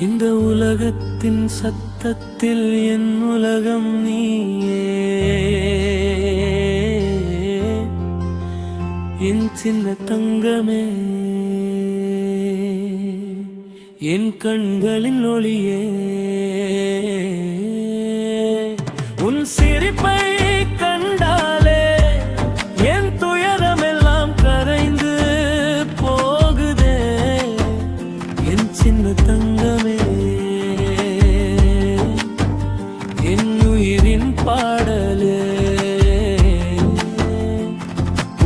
இந்த உலகத்தின் சத்தத்தில் என் உலகம் நீயே, என் சின்ன தங்கமே, என் கண்களின் ஒளியே. உன் சிரிப்பை கண்டாலே என் துயரமெல்லாம் கரைந்து போகுதே. என் சின்ன தங்கமே, என் உயிரின் பாடலே,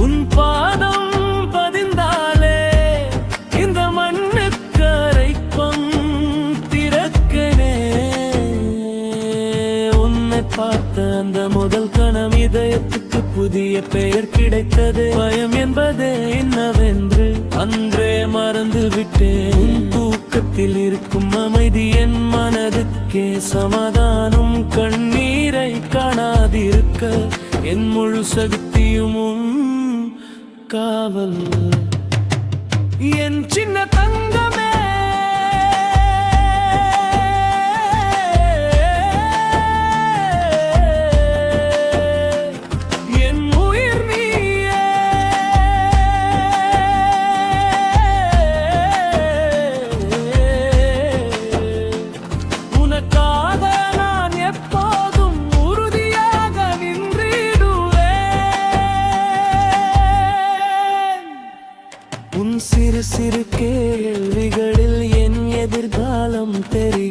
உன் பாதம் பதிந்தாலே இந்த மண்ணுக்கு அரைப்பம் திறக்கனே. உன்னை பார்த்த அந்த முதல் கணம் இதயத்துக்கு புதிய பெயர் கிடைத்தது. பயம் என்பதே என்னவென்று அன்றே மறந்து விட்டேன். தூக்கத்தில் இருக்கும் அமைதி என் மனதுக்கே சமாதானம். கண்ணீரை காணாதிருக்க என் முழு சக்தியும் காவல். என் சின்ன தங்கமே, என் உயிர் நீயே. உனக்காக நான் எப்போதும் உறுதியாக நின்றிடுவேன். உன் சிறு சிறு கேள்விகளில் என் எதிர்காலம் தெரியும்.